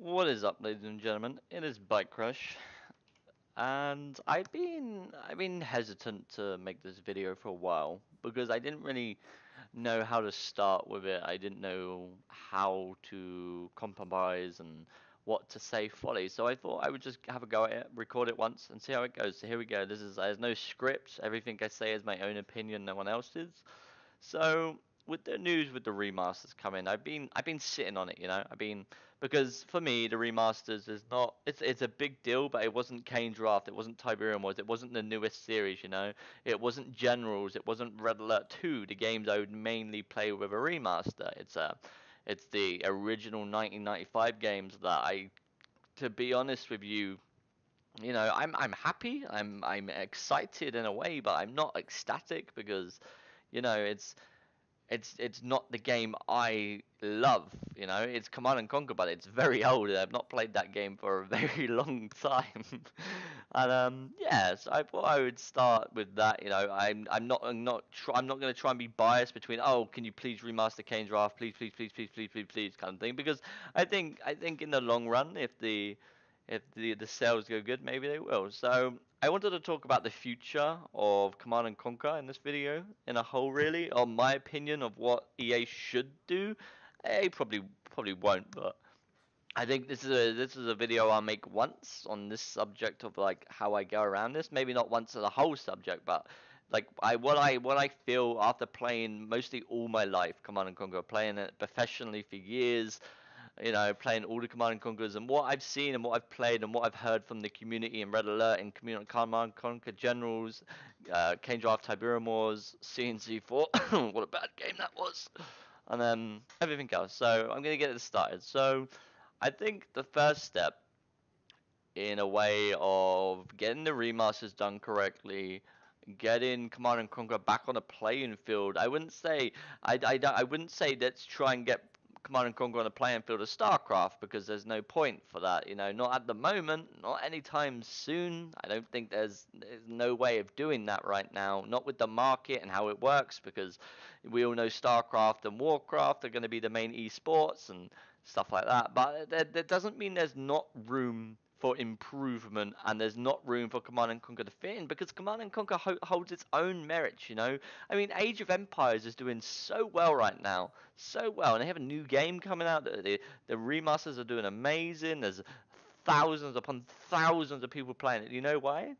What is up, ladies and gentlemen? It is Bike-Rush, and I've been hesitant to make this video for a while because I didn't really know how to start with it. I didn't know how to compromise and what to say fully. So I thought I would just have a go at it, record it once, and see how it goes. So here we go. There's no script. Everything I say is my own opinion, no one else's. So with the news with the remasters coming, I've been sitting on it, because for me the remasters is not it's a big deal, but it wasn't Kane Draft, it wasn't Tiberium Wars, it wasn't the newest series. It wasn't Generals, it wasn't Red Alert 2, the games I would mainly play with a remaster. It's the original 1995 games that to be honest with you, I'm happy, I'm excited in a way, but I'm not ecstatic because it's not the game I love. It's Command and Conquer, but it's very old. I've not played that game for a very long time. And yeah, so I thought I would start with that. I'm not going to try and be biased between, oh, can you please remaster Kane's Draft, please, please, please, please, please, please, please, kind of thing, because I think in the long run, if the sales go good, maybe they will. So I wanted to talk about the future of Command and Conquer in this video in a whole, really, on my opinion of what EA should do. EA probably won't, but I think this is a video I'll make once on this subject of like how I go around this. Maybe not once on the whole subject, but like what I feel after playing mostly all my life Command and Conquer, playing it professionally for years, playing all the Command and Conquers, and what I've seen and what I've played and what I've heard from the community and Red Alert and community Command and Conquer Generals, Kane Draft, Tiberium Wars, CNC4, what a bad game that was, and everything else. So I'm gonna get it started. So I think the first step in a way of getting the remasters done correctly, getting Command and Conquer back on a playing field. I wouldn't say let's try and get Command and Conquer on a playing field of StarCraft, because there's no point for that. Not at the moment, not anytime soon. I don't think there's no way of doing that right now. Not with the market and how it works, because we all know StarCraft and Warcraft are going to be the main esports and stuff like that. But that doesn't mean there's not room for improvement, and there's not room for Command and Conquer to fit in, because Command and Conquer holds its own merits. I mean, Age of Empires is doing so well right now, so well, and they have a new game coming out. The remasters are doing amazing. There's thousands upon thousands of people playing it. You know why?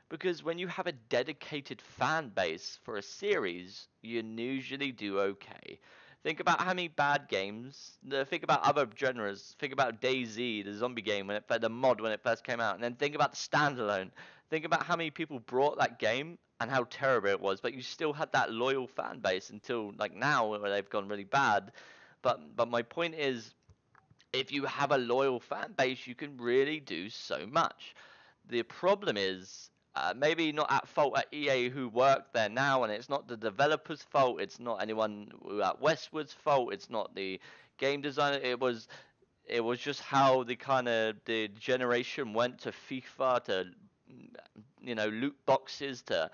Because when you have a dedicated fan base for a series, you usually do okay. Think about how many bad games. Think about other genres. Think about DayZ, the zombie game, the mod when it first came out, and then think about the standalone. Think about how many people brought that game and how terrible it was, but you still had that loyal fan base until like now, where they've gone really bad. But my point is, if you have a loyal fan base, you can really do so much. The problem is, maybe not at fault at EA who work there now, and it's not the developer's fault. It's not anyone at Westwood's fault. It's not the game designer. It was just how the generation went to FIFA, to loot boxes, to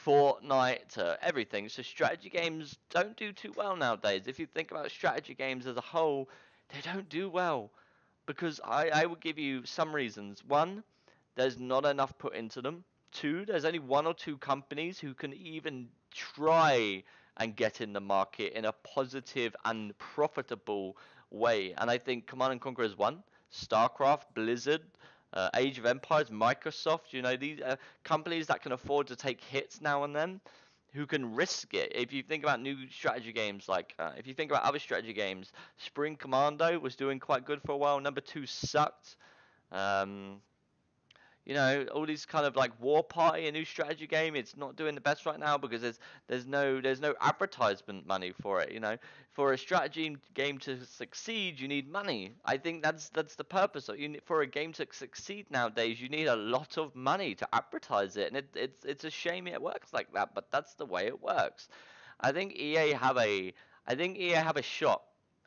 Fortnite, to everything. So strategy games don't do too well nowadays. If you think about strategy games as a whole, they don't do well, because I will give you some reasons. One, there's not enough put into them. Two, there's only one or two companies who can even try and get in the market in a positive and profitable way. And I think Command and Conquer is one. StarCraft, Blizzard, Age of Empires, Microsoft, these companies that can afford to take hits now and then, who can risk it. If you think about new strategy games, if you think about other strategy games, Spring Commando was doing quite good for a while. Number two sucked. Um, all these kind of like War Party, a new strategy game, it's not doing the best right now because there's no advertisement money for it. For a strategy game to succeed, you need money. I think that's the purpose of for a game to succeed nowadays. You need a lot of money to advertise it, and it's a shame it works like that, but that's the way it works. I think EA have a I think EA have a shot.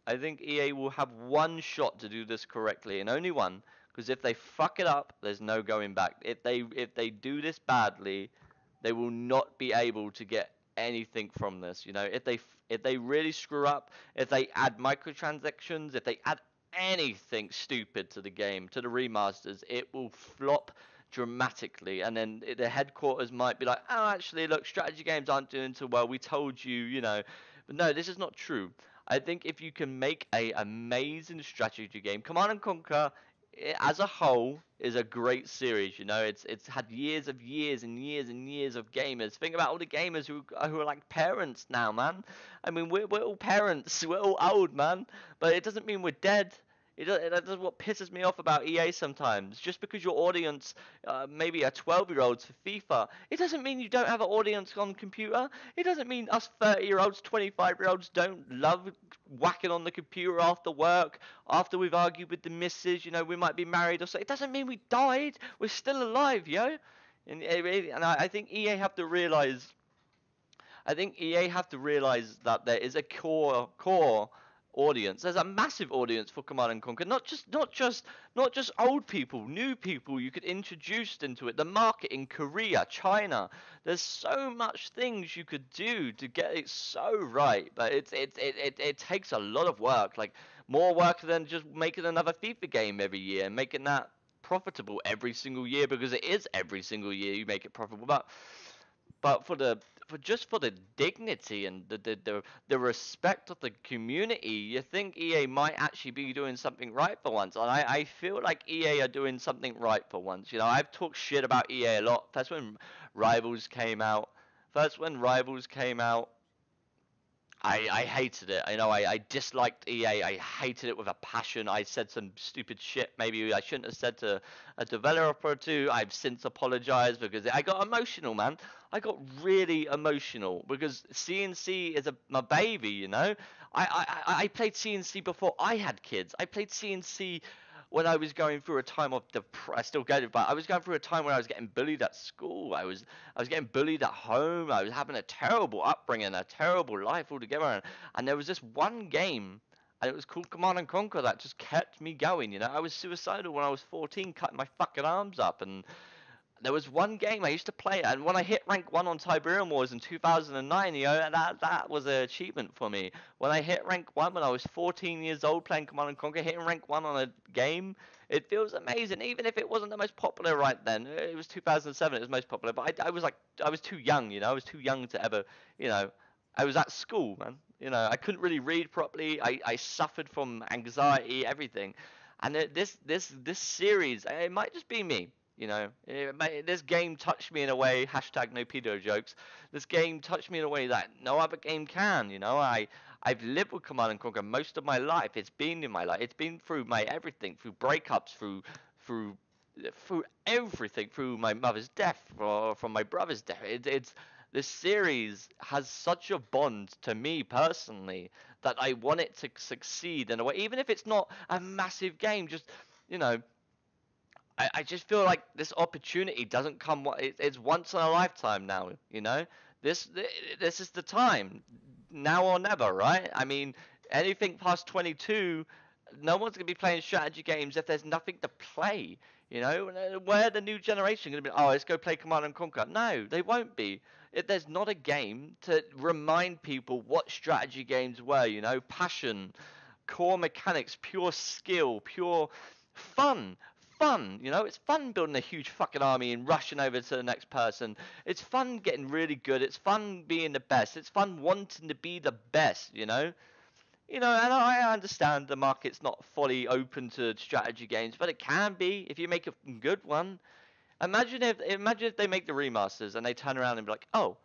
I think EA will have one shot to do this correctly, and only one, because if they fuck it up, there's no going back. If they do this badly, they will not be able to get anything from this. If they really screw up, if they add microtransactions, if they add anything stupid to the game, to the remasters, it will flop dramatically. And then the headquarters might be like, oh, actually, look, strategy games aren't doing so well. We told you, you know. But no, this is not true. I think if you can make a amazing strategy game, Command and Conquer as a whole is a great series. You know, it's had years of years and years and years of gamers. Think about all the gamers who are like parents now, man. I mean, we're all parents. We're all old, man. But it doesn't mean we're dead. That's what pisses me off about EA sometimes. Just because your audience maybe are 12-year-olds for FIFA, it doesn't mean you don't have an audience on computer. It doesn't mean us 30-year-olds, 25-year-olds don't love whacking on the computer after work, after we've argued with the missus, you know, we might be married or so. It doesn't mean we died. We're still alive, yo. And I think EA have to realize that there is a core audience. There's a massive audience for Command and Conquer. Not just old people, new people you could introduce into it. The market in Korea, China. There's so much things you could do to get it so right, but it takes a lot of work. Like more work than just making another FIFA game every year and making that profitable every single year, because it is every single year you make it profitable. But for the dignity and the respect of the community, you think EA might actually be doing something right for once. And I feel like EA are doing something right for once. You know, I've talked shit about EA a lot. That's when Rivals came out. First when Rivals came out, I hated it. You know, I disliked EA. I hated it with a passion. I said some stupid shit maybe I shouldn't have said to a developer or two. I've since apologized because I got emotional, man. I got really emotional because CNC is my baby, you know. I played CNC before I had kids. I played CNC when I was going through a time of I still get it, but I was going through a time when I was getting bullied at school. I was getting bullied at home. I was having a terrible upbringing, a terrible life altogether. And there was this one game, and it was called Command and Conquer, that just kept me going. You know, I was suicidal when I was 14, cutting my fucking arms up, and there was one game I used to play, and when I hit rank 1 on Tiberium Wars in 2009, you know, that was an achievement for me. When I hit rank 1 when I was 14 years old playing Command and Conquer, hitting rank 1 on a game, it feels amazing, even if it wasn't the most popular right then. It was 2007, it was most popular, but I was too young, you know, I was too young to ever, you know, I was at school, man. You know, I couldn't really read properly. I suffered from anxiety, everything. And this series, it might just be me. You know, this game touched me in a way. Hashtag no pedo jokes. This game touched me in a way that no other game can. You know, I've lived with Command and Conquer most of my life. It's been in my life. It's been through my everything, through breakups, through through everything, through my mother's death, from my brother's death. It's this series has such a bond to me personally that I want it to succeed in a way, even if it's not a massive game. Just, you know, I just feel like this opportunity doesn't come. It's once in a lifetime now. You know, this this is the time, now or never, right? I mean, anything past 22, no one's gonna be playing strategy games if there's nothing to play. You know, where the new generation gonna be? Oh, let's go play Command and Conquer. No, they won't be. If there's not a game to remind people what strategy games were, you know, passion, core mechanics, pure skill, pure fun. You know, it's fun building a huge fucking army and rushing over to the next person. It's fun getting really good. It's fun being the best. It's fun wanting to be the best, you know. You know, and I understand the market's not fully open to strategy games, but it can be if you make a good one. Imagine if they make the remasters and they turn around and be like, oh,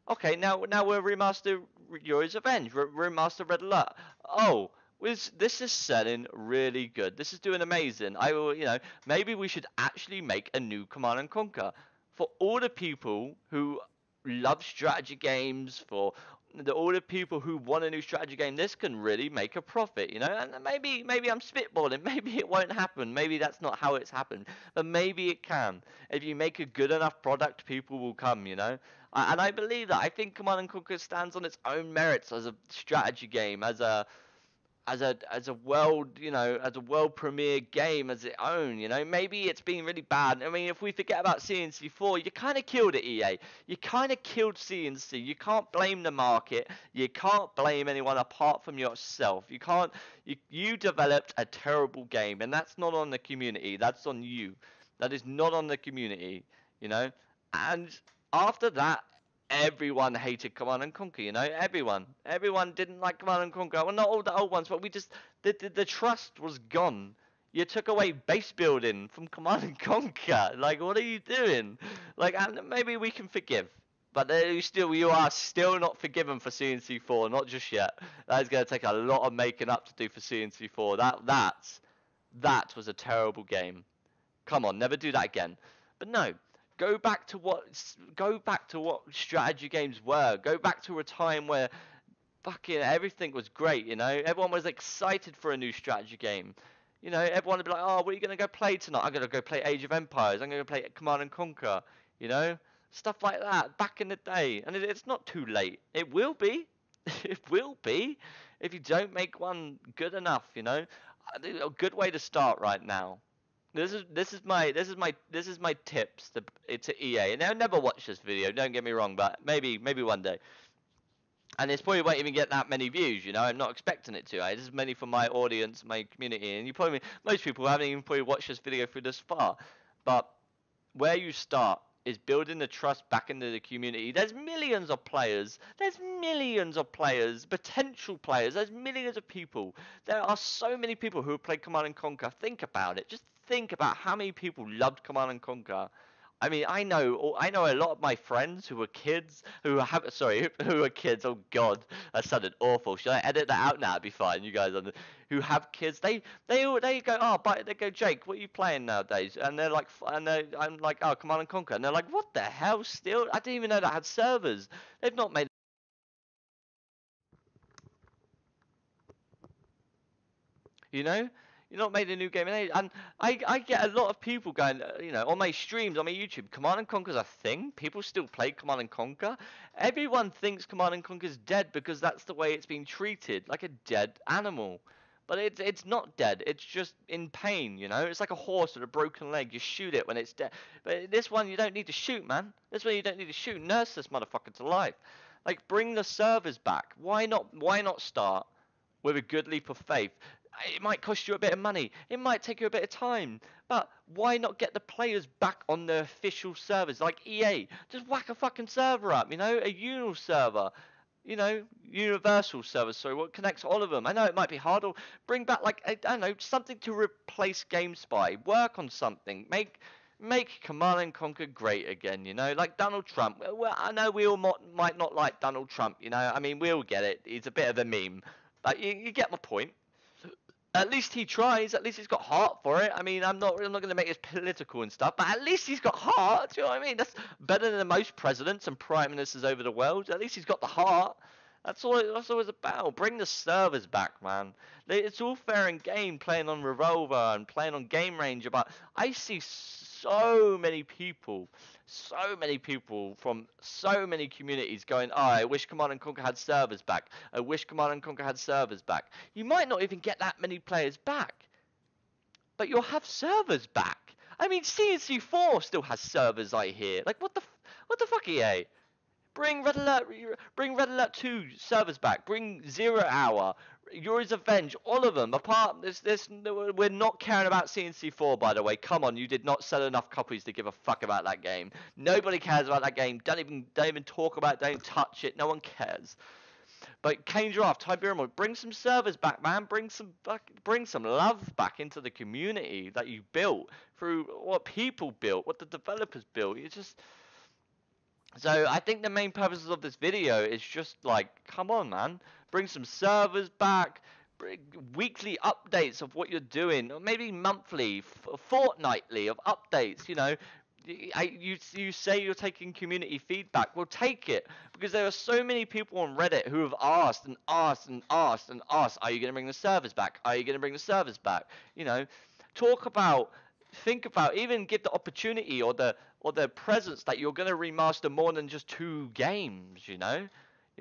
okay, now we're remaster Yuri's Revenge, remaster Red Alert. Oh, this is selling really good. This is doing amazing. I will, you know, maybe we should actually make a new Command and Conquer for all the people who love strategy games, for all the people who want a new strategy game. This can really make a profit, you know. And maybe I'm spitballing. Maybe it won't happen. Maybe that's not how it's happened. But maybe it can. If you make a good enough product, people will come, you know. And I believe that. I think Command and Conquer stands on its own merits as a strategy game, as a as a world, as a world premiere game as its own. Maybe it's been really bad. I mean, if we forget about CNC4, you kind of killed it, EA. You kind of killed CNC. You can't blame the market. You can't blame anyone apart from yourself. You can't. You developed a terrible game, and that's not on the community. That's on you. That is not on the community. You know, and after that, everyone hated Command and Conquer. Everyone didn't like Command and Conquer. Well, not all the old ones, but we just the trust was gone. You took away base building from Command and Conquer. Like, what are you doing? Like, and maybe we can forgive, but you are still not forgiven for CNC4, not just yet. That is going to take a lot of making up to do for CNC4. That was a terrible game. Come on, never do that again. But no, go back to what strategy games were. Go back to a time where fucking everything was great. Everyone was excited for a new strategy game. Everyone would be like, "Oh, what are you gonna go play tonight? I'm gonna go play Age of Empires. I'm gonna go play Command and Conquer." Stuff like that back in the day. And it's not too late. It will be. It will be if you don't make one good enough. A good way to start right now. This is my tips to EA, and they'll never watch this video. Don't get me wrong, but maybe one day. And this probably won't even get that many views. I'm not expecting it to. This is mainly for my audience, my community, and most people haven't even probably watched this video through this far. But where you start is building the trust back into the community. There's millions of players. Potential players. There's millions of people. There are so many people who have played Command and Conquer. Think about it. Just think about how many people loved Command and Conquer. I mean, I know a lot of my friends who were kids who who are kids. Oh God, that sounded awful. Should I edit that out now? It'd be fine. You guys who have kids, they go, oh, but they go, Jake, what are you playing nowadays? And they're like, I'm like, oh, Command and Conquer, and they're like, what the hell? Still, I didn't even know that had servers. They've not made. You're not made a new game in age. And I get a lot of people going, on my streams, on my YouTube, Command and Conquer's a thing. People still play Command and Conquer. Everyone thinks Command and Conquer's dead because that's the way it's been treated, like a dead animal. But it's not dead. It's just in pain, It's like a horse with a broken leg. You shoot it when it's dead. But this one, you don't need to shoot, man. This one, you don't need to shoot. Nurse this motherfucker to life. Like, bring the servers back. Why not start with a good leap of faith? It might cost you a bit of money. It might take you a bit of time. But why not get the players back on the official servers like EA? Just whack a fucking server up, a Unal server. Universal server, sorry, what connects all of them. I know it might be hard, or bring back, like, I don't know, something to replace GameSpy. Work on something. Make Command and Conquer great again, like Donald Trump. Well, I know we all might not like Donald Trump, I mean, we all get it. He's a bit of a meme. But you get my point. At least he tries. At least he's got heart for it. I mean, I'm not going to make this political and stuff, but at least he's got heart. Do you know what I mean? That's better than most presidents and prime ministers over the world. At least he's got the heart. That's all it's about. Bring the servers back, man. It's all fair and game playing on Revolver and playing on Game Ranger, but I see so many people from so many communities going, oh, I wish Command and Conquer had servers back. I wish Command and Conquer had servers back. You might not even get that many players back, but you'll have servers back. I mean, CNC4 still has servers, I hear. Like, what the fuck, EA? Bring Red Alert 2 servers back. Bring Zero Hour, Yuri's Revenge, all of them. Apart, we're not caring about CNC4, by the way. Come on, you did not sell enough copies to give a fuck about that game. Nobody cares about that game. Don't even talk about it. Don't touch it. No one cares. But Kane Draft, Tiberium, bring some servers back, man. Bring some love back into the community that you built through what people built, what the developers built. It's just. So I think the main purposes of this video is just like, come on, man, bring some servers back, bring weekly updates of what you're doing, or maybe monthly, fortnightly of updates. You say you're taking community feedback. Well, take it, because there are so many people on Reddit who have asked and asked and asked and asked, are you going to bring the servers back? Are you going to bring the servers back? Think about, even give the opportunity or the presence that you're going to remaster more than just 2 games,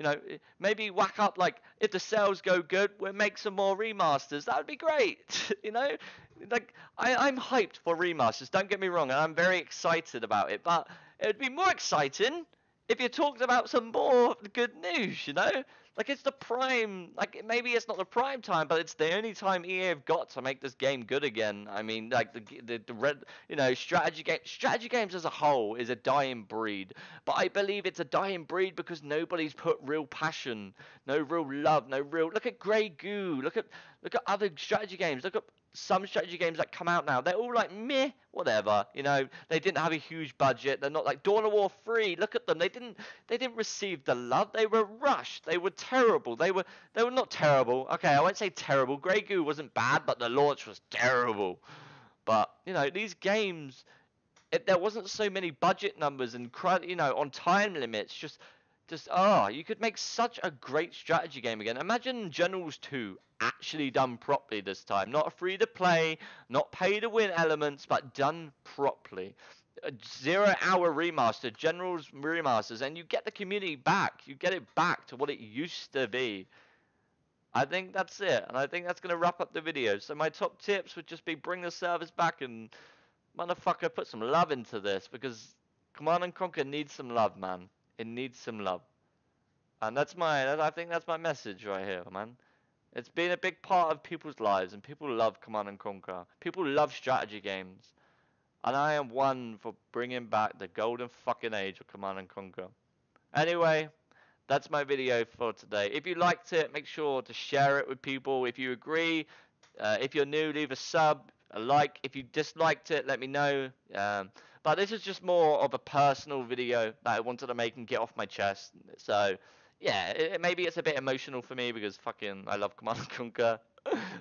You know, maybe whack up, like, if the sales go good, we'll make some more remasters. That would be great. You know, like, I'm hyped for remasters. Don't get me wrong, and I'm very excited about it. But it would be more exciting if you talked about some more good news. You know, like, it's the prime. Like, maybe it's not the prime time, but it's the only time EA have got to make this game good again. I mean, like, the red, you know, strategy games as a whole is a dying breed. But I believe it's a dying breed because nobody's put real passion, no real love, no real. Look at Grey Goo. Look at other strategy games. Look at some strategy games that come out now. They're all like meh, whatever. You know, they didn't have a huge budget. They're not like Dawn of War 3. Look at them. They didn't receive the love. They were rushed. They were terrible. They were not terrible. Okay, I won't say terrible. Grey Goo wasn't bad, but the launch was terrible. But you know, these games, there wasn't so many budget numbers and you know, on time limits. Just you could make such a great strategy game again. Imagine Generals 2 actually done properly this time. Not a free to play, not pay to win elements, but done properly. A 0 hour remaster, Generals remasters, and you get the community back. You get it back to what it used to be. I think that's it, and I think that's going to wrap up the video. So my top tips would just be bring the servers back and motherfucker put some love into this, because Command and Conquer needs some love, man. It needs some love. And I think that's my message right here, man. It's been a big part of people's lives, and people love Command and Conquer. People love strategy games. And I am one for bringing back the golden fucking age of Command and Conquer. Anyway, that's my video for today. If you liked it, make sure to share it with people. If you agree, if you're new, leave a sub, a like. If you disliked it, let me know. But this is just more of a personal video that I wanted to make and get off my chest. So, yeah, maybe it's a bit emotional for me because fucking I love Command and Conquer.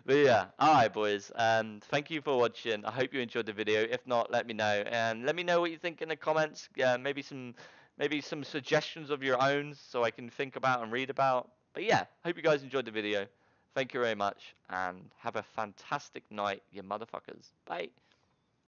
But yeah, alright boys, thank you for watching. I hope you enjoyed the video. If not, let me know. And let me know what you think in the comments. Maybe some suggestions of your own so I can think about and read about. But yeah, hope you guys enjoyed the video. Thank you very much, and have a fantastic night, you motherfuckers. Bye.